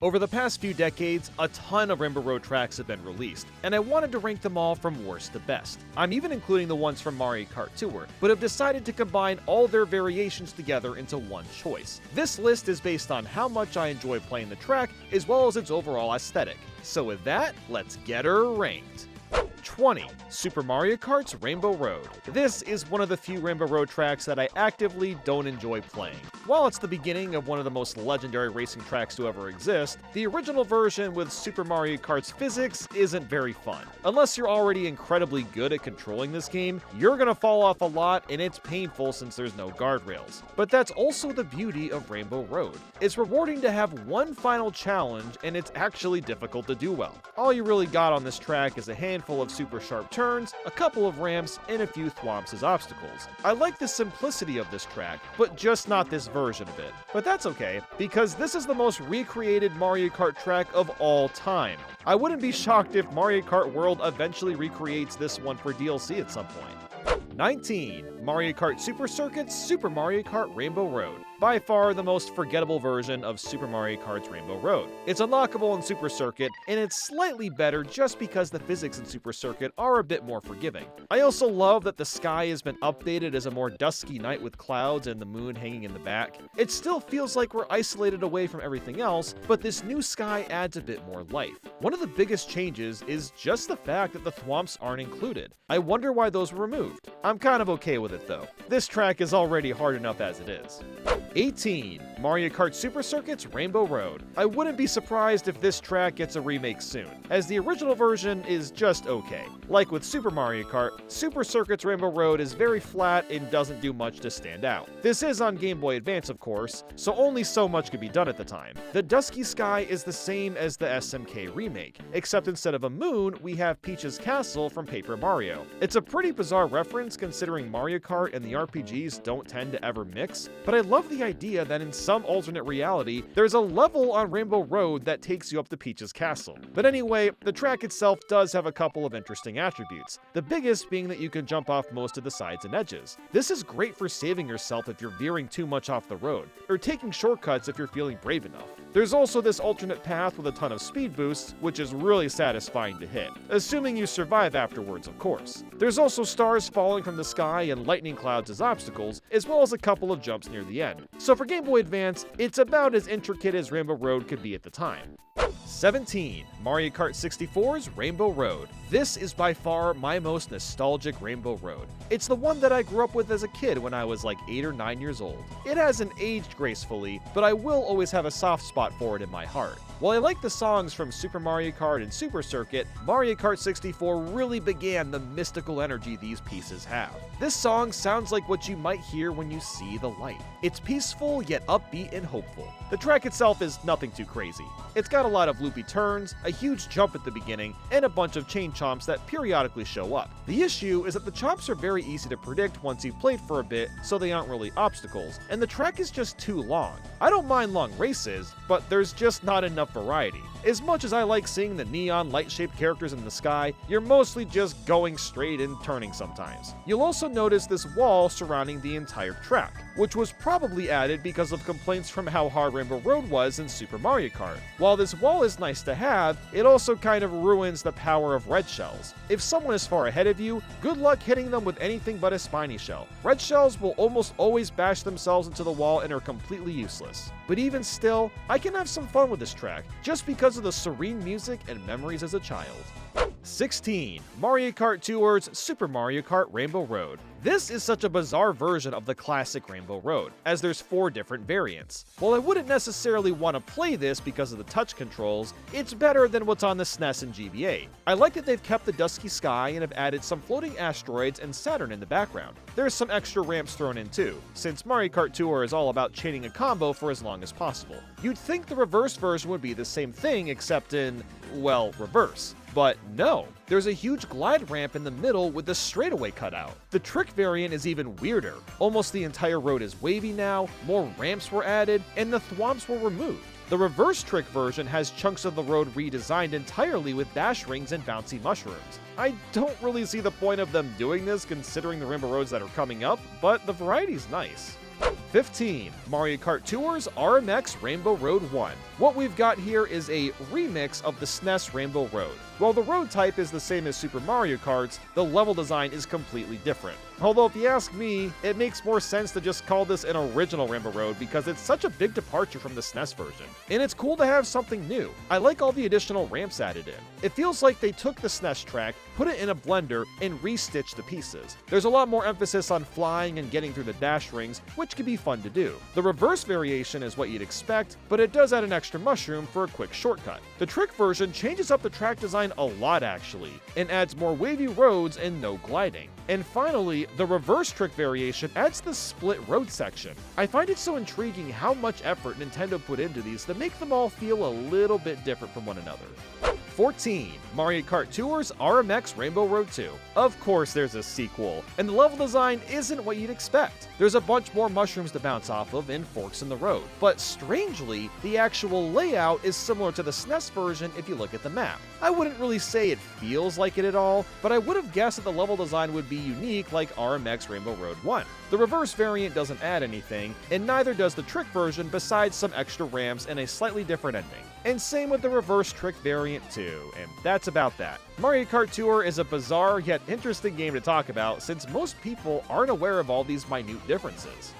Over the past few decades, a ton of Rainbow Road tracks have been released, and I wanted to rank them all from worst to best. I'm even including the ones from Mario Kart Tour, but have decided to combine all their variations together into one choice. This list is based on how much I enjoy playing the track, as well as its overall aesthetic. So with that, let's get her ranked. 20. Super Mario Kart's Rainbow Road. This is one of the few Rainbow Road tracks that I actively don't enjoy playing. While it's the beginning of one of the most legendary racing tracks to ever exist, the original version with Super Mario Kart's physics isn't very fun. Unless you're already incredibly good at controlling this game, you're gonna fall off a lot and it's painful since there's no guardrails. But that's also the beauty of Rainbow Road. It's rewarding to have one final challenge and it's actually difficult to do well. All you really got on this track is a handful of super sharp turns, a couple of ramps, and a few thwomps as obstacles. I like the simplicity of this track, but just not this version of it. But that's okay, because this is the most recreated Mario Kart track of all time. I wouldn't be shocked if Mario Kart World eventually recreates this one for DLC at some point. 19. Mario Kart Super Circuit's Super Mario Kart Rainbow Road. By far the most forgettable version of Super Mario Kart's Rainbow Road. It's unlockable in Super Circuit, and it's slightly better just because the physics in Super Circuit are a bit more forgiving. I also love that the sky has been updated as a more dusky night with clouds and the moon hanging in the back. It still feels like we're isolated away from everything else, but this new sky adds a bit more life. One of the biggest changes is just the fact that the thwomps aren't included. I wonder why those were removed. I'm kind of okay with it though. This track is already hard enough as it is. 18. Mario Kart Super Circuit's Rainbow Road. I wouldn't be surprised if this track gets a remake soon, as the original version is just okay. Like with Super Mario Kart, Super Circuit's Rainbow Road is very flat and doesn't do much to stand out. This is on Game Boy Advance, of course, so only so much could be done at the time. The dusky sky is the same as the SMK remake, except instead of a moon, we have Peach's castle from Paper Mario. It's a pretty bizarre reference considering Mario Kart and the RPGs don't tend to ever mix, but I love the idea that in some alternate reality, there's a level on Rainbow Road that takes you up to Peach's castle. But anyway, the track itself does have a couple of interesting attributes, the biggest being that you can jump off most of the sides and edges. This is great for saving yourself if you're veering too much off the road, or taking shortcuts if you're feeling brave enough. There's also this alternate path with a ton of speed boosts, which is really satisfying to hit, assuming you survive afterwards, of course. There's also stars falling from the sky and lightning clouds as obstacles, as well as a couple of jumps near the end. So for Game Boy Advance, it's about as intricate as Rainbow Road could be at the time. 17. Mario Kart 64's Rainbow Road. This is by far my most nostalgic Rainbow Road. It's the one that I grew up with as a kid when I was like 8 or 9 years old. It hasn't aged gracefully, but I will always have a soft spot for it in my heart. While I like the songs from Super Mario Kart and Super Circuit, Mario Kart 64 really began the mystical energy these pieces have. This song sounds like what you might hear when you see the light. It's peaceful yet upbeat and hopeful. The track itself is nothing too crazy. It's got a lot of loopy turns, a huge jump at the beginning, and a bunch of chain chomps that periodically show up. The issue is that the chomps are very easy to predict once you've played for a bit, so they aren't really obstacles, and the track is just too long. I don't mind long races, but there's just not enough variety. As much as I like seeing the neon light-shaped characters in the sky, you're mostly just going straight and turning sometimes. You'll also notice this wall surrounding the entire track, which was probably added because of complaints from how hard Rainbow Road was in Super Mario Kart. While this wall is nice to have, it also kind of ruins the power of red shells. If someone is far ahead of you, good luck hitting them with anything but a spiny shell. Red shells will almost always bash themselves into the wall and are completely useless. But even still, I can have some fun with this track, just because of the serene music and memories as a child. 16. Mario Kart Tour's Super Mario Kart Rainbow Road. This is such a bizarre version of the classic Rainbow Road, as there's 4 different variants. While I wouldn't necessarily want to play this because of the touch controls, it's better than what's on the SNES and GBA. I like that they've kept the dusky sky and have added some floating asteroids and Saturn in the background. There's some extra ramps thrown in too, since Mario Kart Tour is all about chaining a combo for as long as possible. You'd think the reverse version would be the same thing except in, well, reverse. But no, there's a huge glide ramp in the middle with the straightaway cut out. The trick variant is even weirder. Almost the entire road is wavy now, more ramps were added, and the thwomps were removed. The reverse trick version has chunks of the road redesigned entirely with dash rings and bouncy mushrooms. I don't really see the point of them doing this considering the Rainbow Roads that are coming up, but the variety's nice. 15. Mario Kart Tour's RMX Rainbow Road 1. What we've got here is a remix of the SNES Rainbow Road. While the road type is the same as Super Mario Kart's, the level design is completely different. Although if you ask me, it makes more sense to just call this an original Rainbow Road because it's such a big departure from the SNES version. And it's cool to have something new. I like all the additional ramps added in. It feels like they took the SNES track, put it in a blender, and restitched the pieces. There's a lot more emphasis on flying and getting through the dash rings, which can be fun to do. The reverse variation is what you'd expect, but it does add an extra mushroom for a quick shortcut. The trick version changes up the track design a lot actually, and adds more wavy roads and no gliding. And finally, the reverse trick variation adds the split road section. I find it so intriguing how much effort Nintendo put into these to make them all feel a little bit different from one another. 14. Mario Kart Tour's RMX Rainbow Road 2. Of course there's a sequel, and the level design isn't what you'd expect. There's a bunch more mushrooms to bounce off of and forks in the road, but strangely, the actual layout is similar to the SNES version if you look at the map. I wouldn't really say it feels like it at all, but I would have guessed that the level design would be unique like RMX Rainbow Road 1. The reverse variant doesn't add anything, and neither does the trick version besides some extra ramps and a slightly different ending. And same with the reverse trick variant too, and that's about that. Mario Kart Tour is a bizarre yet interesting game to talk about since most people aren't aware of all these minute differences.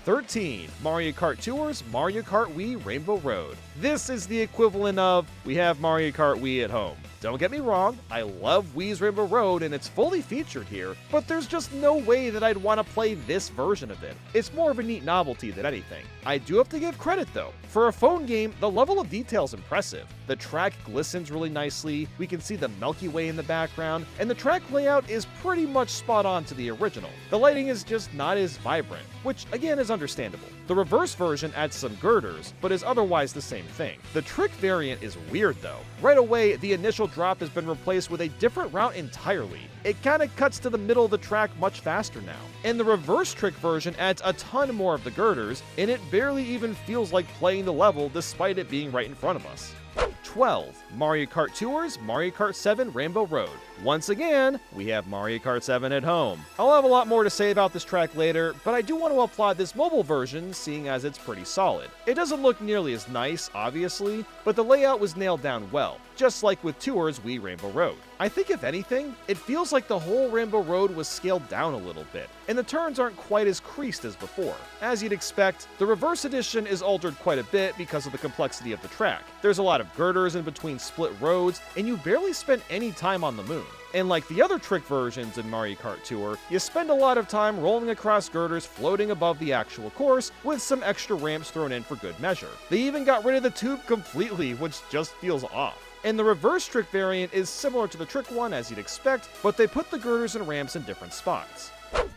13. Mario Kart Tour's Mario Kart Wii Rainbow Road. This is the equivalent of, we have Mario Kart Wii at home. Don't get me wrong, I love Wii's Rainbow Road and it's fully featured here, but there's just no way that I'd want to play this version of it. It's more of a neat novelty than anything. I do have to give credit though. For a phone game, the level of detail is impressive. The track glistens really nicely, we can see the Milky Way in the background, and the track layout is pretty much spot on to the original. The lighting is just not as vibrant, which again is understandable. The reverse version adds some girders, but is otherwise the same thing. The trick variant is weird though. Right away, the initial drop has been replaced with a different route entirely. It kinda cuts to the middle of the track much faster now. And the reverse trick version adds a ton more of the girders, and it barely even feels like playing the level despite it being right in front of us. 12. Mario Kart Tour's Mario Kart 7 Rainbow Road. Once again, we have Mario Kart 7 at home. I'll have a lot more to say about this track later, but I do want to applaud this mobile version, seeing as it's pretty solid. It doesn't look nearly as nice, obviously, but the layout was nailed down well, just like with Tour's Wii Rainbow Road. I think if anything, it feels like the whole Rainbow Road was scaled down a little bit, and the turns aren't quite as creased as before. As you'd expect, the reverse edition is altered quite a bit because of the complexity of the track. There's a lot of girders in between split roads, and you barely spend any time on the moon. And like the other trick versions in Mario Kart Tour, you spend a lot of time rolling across girders floating above the actual course with some extra ramps thrown in for good measure. They even got rid of the tube completely, which just feels off. And the reverse trick variant is similar to the trick one as you'd expect, but they put the girders and ramps in different spots.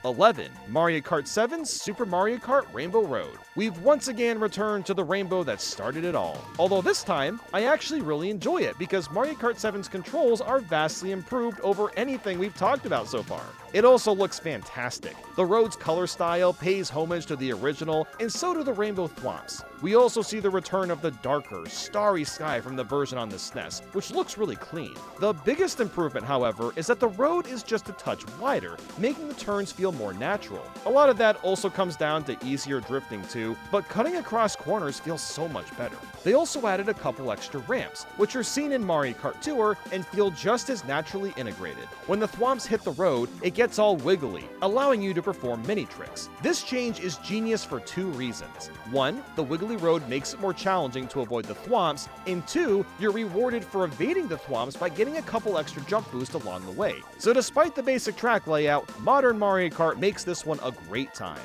11. Mario Kart 7's Super Mario Kart Rainbow Road. We've once again returned to the rainbow that started it all. Although this time, I actually really enjoy it because Mario Kart 7's controls are vastly improved over anything we've talked about so far. It also looks fantastic. The road's color style pays homage to the original, and so do the rainbow thwomps. We also see the return of the darker, starry sky from the version on the SNES, which looks really clean. The biggest improvement, however, is that the road is just a touch wider, making the turns feel more natural. A lot of that also comes down to easier drifting too, but cutting across corners feels so much better. They also added a couple extra ramps, which are seen in Mario Kart Tour and feel just as naturally integrated. When the thwomps hit the road, it gets all wiggly, allowing you to perform mini tricks. This change is genius for two reasons. One, the wiggly road makes it more challenging to avoid the thwomps, and two, you're rewarded for evading the thwomps by getting a couple extra jump boosts along the way. So despite the basic track layout, modern Mario Kart makes this one a great time.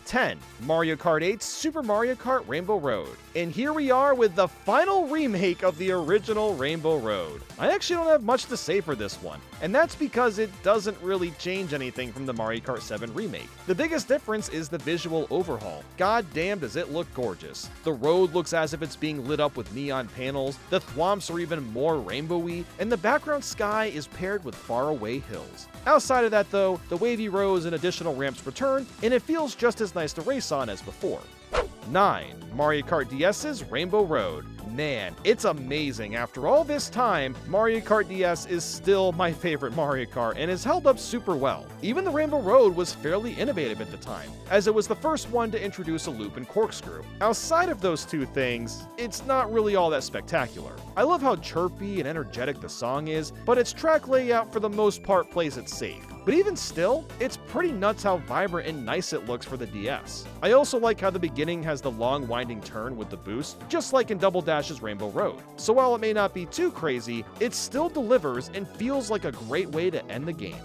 10. Mario Kart 8's Super Mario Kart Rainbow Road. And here we are with the final remake of the original Rainbow Road. I actually don't have much to say for this one, and that's because it doesn't really change anything from the Mario Kart 7 remake. The biggest difference is the visual overhaul. God damn does it look gorgeous. The road looks as if it's being lit up with neon panels, the thwomps are even more rainbowy, and the background sky is paired with faraway hills. Outside of that though, the wavy roads and additional ramps return, and it feels just as nice to race on as before. 9. Mario Kart DS's Rainbow Road. Man, it's amazing. After all this time, Mario Kart DS is still my favorite Mario Kart and has held up super well. Even the Rainbow Road was fairly innovative at the time, as it was the first one to introduce a loop and corkscrew. Outside of those two things, it's not really all that spectacular. I love how chirpy and energetic the song is, but its track layout for the most part plays it safe. But even still, it's pretty nuts how vibrant and nice it looks for the DS. I also like how the beginning has the long winding turn with the boost, just like in Double Dash's Rainbow Road. So while it may not be too crazy, it still delivers and feels like a great way to end the game.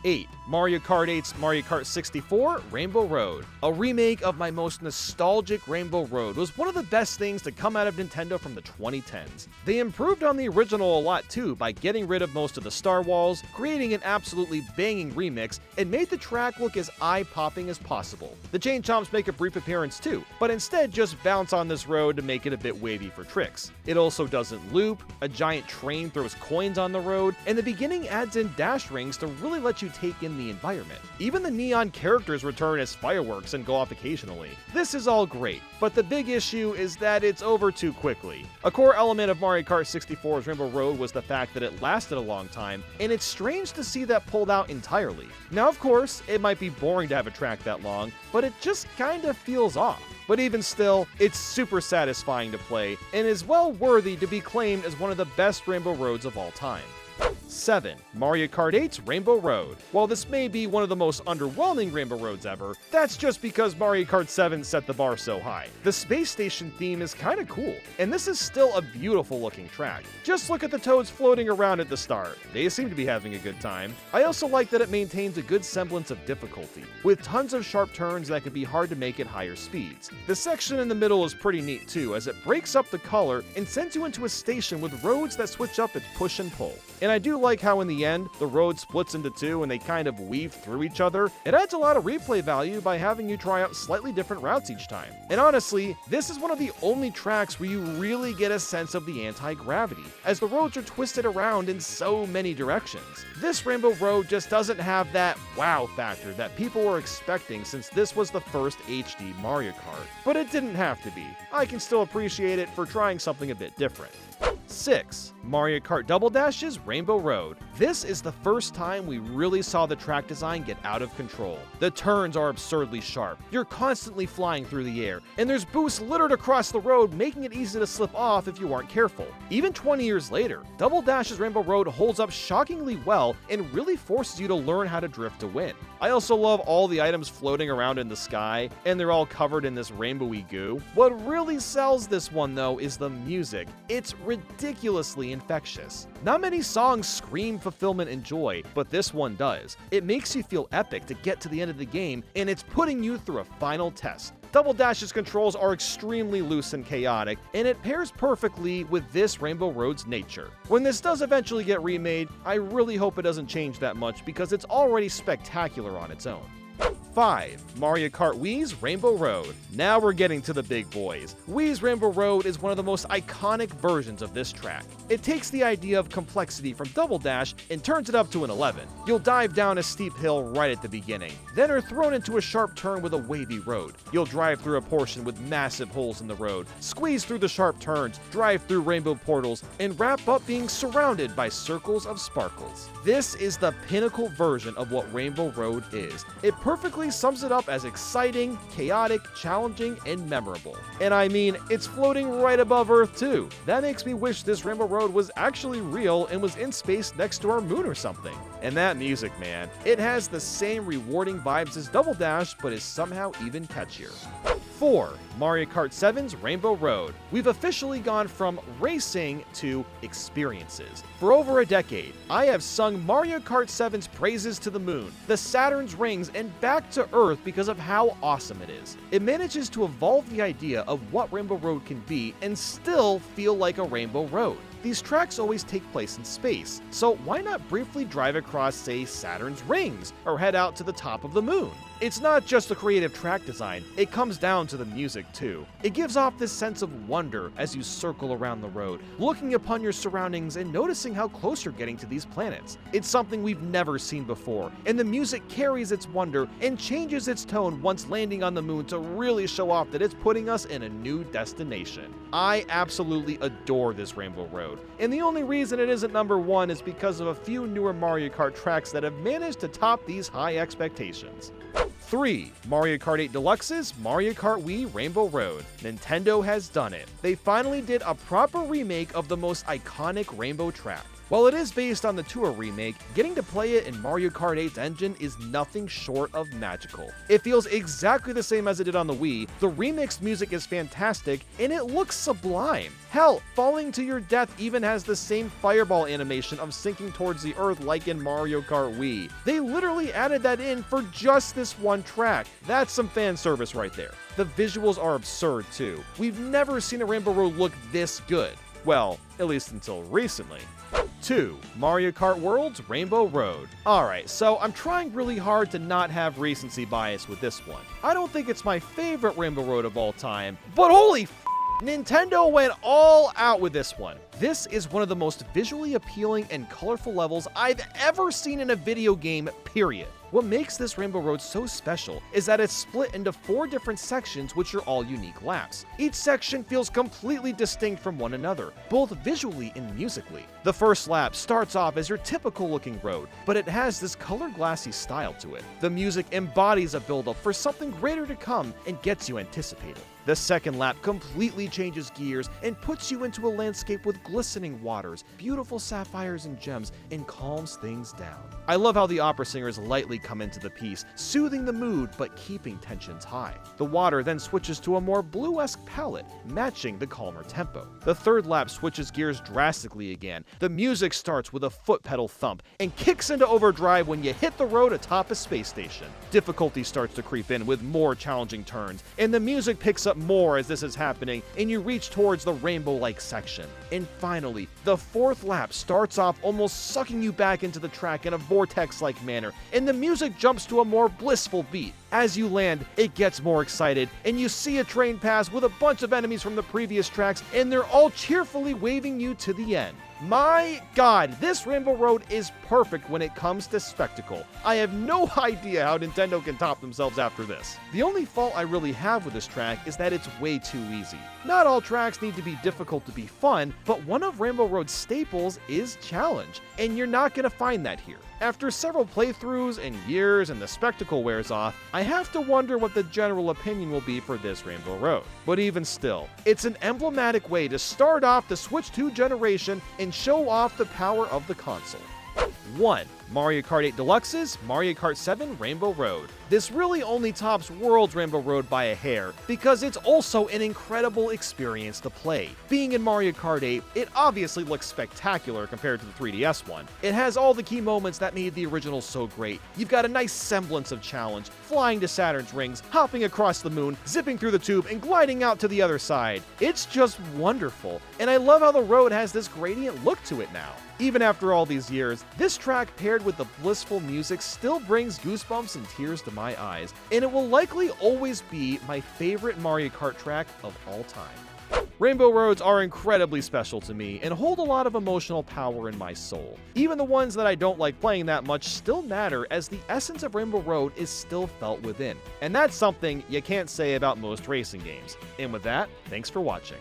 8. Mario Kart 8's Mario Kart 64 Rainbow Road. A remake of my most nostalgic Rainbow Road was one of the best things to come out of Nintendo from the 2010s. They improved on the original a lot too by getting rid of most of the star walls, creating an absolutely banging remix, and made the track look as eye-popping as possible. The Chain Chomps make a brief appearance too, but instead just bounce on this road to make it a bit wavy for tricks. It also doesn't loop, a giant train throws coins on the road, and the beginning adds in dash rings to really let you take in the environment. Even the neon characters return as fireworks and go off occasionally. This is all great, but the big issue is that it's over too quickly. A core element of Mario Kart 64's Rainbow Road was the fact that it lasted a long time, and it's strange to see that pulled out entirely. Now of course, it might be boring to have a track that long, but it just kinda feels off. But even still, it's super satisfying to play, and is well worthy to be claimed as one of the best Rainbow Roads of all time. 7. Mario Kart 8's Rainbow Road. While this may be one of the most underwhelming Rainbow Roads ever, that's just because Mario Kart 7 set the bar so high. The space station theme is kinda cool, and this is still a beautiful looking track. Just look at the toads floating around at the start. They seem to be having a good time. I also like that it maintains a good semblance of difficulty, with tons of sharp turns that can be hard to make at higher speeds. The section in the middle is pretty neat too, as it breaks up the color and sends you into a station with roads that switch up its push and pull. And I do like how in the end, the road splits into two and they kind of weave through each other. It adds a lot of replay value by having you try out slightly different routes each time. And honestly, this is one of the only tracks where you really get a sense of the anti-gravity, as the roads are twisted around in so many directions. This Rainbow Road just doesn't have that wow factor that people were expecting since this was the first HD Mario Kart. But it didn't have to be. I can still appreciate it for trying something a bit different. 6. Mario Kart Double Dash's Rainbow Road. This is the first time we really saw the track design get out of control. The turns are absurdly sharp, you're constantly flying through the air, and there's boosts littered across the road, making it easy to slip off if you aren't careful. Even 20 years later, Double Dash's Rainbow Road holds up shockingly well and really forces you to learn how to drift to win. I also love all the items floating around in the sky, and they're all covered in this rainbowy goo. What really sells this one though is the music. It's ridiculously infectious. Not many songs scream fulfillment and joy, but this one does. It makes you feel epic to get to the end of the game, and it's putting you through a final test. Double Dash's controls are extremely loose and chaotic, and it pairs perfectly with this Rainbow Road's nature. When this does eventually get remade, I really hope it doesn't change that much because it's already spectacular on its own. 5. Mario Kart Wii's Rainbow Road. Now we're getting to the big boys. Wii's Rainbow Road is one of the most iconic versions of this track. It takes the idea of complexity from Double Dash and turns it up to an 11. You'll dive down a steep hill right at the beginning, then are thrown into a sharp turn with a wavy road. You'll drive through a portion with massive holes in the road, squeeze through the sharp turns, drive through rainbow portals, and wrap up being surrounded by circles of sparkles. This is the pinnacle version of what Rainbow Road is. It perfectly sums it up as exciting, chaotic, challenging, and memorable. And I mean, it's floating right above Earth too. That makes me wish this Rainbow Road was actually real and was in space next to our moon or something. And that music, man, it has the same rewarding vibes as Double Dash, but is somehow even catchier. 4. Mario Kart 7's Rainbow Road. We've officially gone from racing to experiences. For over a decade, I have sung Mario Kart 7's praises to the moon, the Saturn's rings, and back to Earth because of how awesome it is. It manages to evolve the idea of what Rainbow Road can be and still feel like a Rainbow Road. These tracks always take place in space, so why not briefly drive across, say, Saturn's rings, or head out to the top of the moon? It's not just the creative track design, it comes down to the music too. It gives off this sense of wonder as you circle around the road, looking upon your surroundings and noticing how close you're getting to these planets. It's something we've never seen before, and the music carries its wonder and changes its tone once landing on the moon to really show off that it's putting us in a new destination. I absolutely adore this Rainbow Road, and the only reason it isn't number one is because of a few newer Mario Kart tracks that have managed to top these high expectations. 3. Mario Kart 8 Deluxe's Mario Kart Wii Rainbow Road. Nintendo has done it. They finally did a proper remake of the most iconic Rainbow track. While it is based on the Tour remake, getting to play it in Mario Kart 8's engine is nothing short of magical. It feels exactly the same as it did on the Wii, the remixed music is fantastic, and it looks sublime. Hell, falling to your death even has the same fireball animation of sinking towards the earth like in Mario Kart Wii. They literally added that in for just this one track. That's some fan service right there. The visuals are absurd too. We've never seen a Rainbow Road look this good. Well, at least until recently. 2. Mario Kart World's Rainbow Road. Alright, so I'm trying really hard to not have recency bias with this one. I don't think it's my favorite Rainbow Road of all time, but holy Nintendo went all out with this one. This is one of the most visually appealing and colorful levels I've ever seen in a video game, period. What makes this Rainbow Road so special is that it's split into 4 different sections which are all unique laps. Each section feels completely distinct from one another, both visually and musically. The first lap starts off as your typical looking road, but it has this color glassy style to it. The music embodies a build-up for something greater to come and gets you anticipated. The second lap completely changes gears and puts you into a landscape with glistening waters, beautiful sapphires and gems, and calms things down. I love how the opera singers lightly come into the piece, soothing the mood but keeping tensions high. The water then switches to a more blue-esque palette, matching the calmer tempo. The third lap switches gears drastically again. The music starts with a foot pedal thump and kicks into overdrive when you hit the road atop a space station. Difficulty starts to creep in with more challenging turns, and the music picks up more as this is happening, and you reach towards the rainbow-like section. And finally, the fourth lap starts off almost sucking you back into the track in a vortex-like manner, and the music jumps to a more blissful beat. As you land, it gets more excited, and you see a train pass with a bunch of enemies from the previous tracks, and they're all cheerfully waving you to the end. My God, this Rainbow Road is perfect when it comes to spectacle. I have no idea how Nintendo can top themselves after this. The only fault I really have with this track is that it's way too easy. Not all tracks need to be difficult to be fun, but one of Rainbow Road's staples is challenge, and you're not going to find that here. After several playthroughs and years and the spectacle wears off, I have to wonder what the general opinion will be for this Rainbow Road. But even still, it's an emblematic way to start off the Switch 2 generation and show off the power of the console. 1. Mario Kart 8 Deluxe's Mario Kart 7 Rainbow Road. This really only tops World's Rainbow Road by a hair, because it's also an incredible experience to play. Being in Mario Kart 8, it obviously looks spectacular compared to the 3DS one. It has all the key moments that made the original so great. You've got a nice semblance of challenge, flying to Saturn's rings, hopping across the moon, zipping through the tube, and gliding out to the other side. It's just wonderful, and I love how the road has this gradient look to it now. Even after all these years, this track paired with the blissful music still brings goosebumps and tears to my eyes, and it will likely always be my favorite Mario Kart track of all time. Rainbow Roads are incredibly special to me and hold a lot of emotional power in my soul. Even the ones that I don't like playing that much still matter, as the essence of Rainbow Road is still felt within. And that's something you can't say about most racing games. And with that, thanks for watching.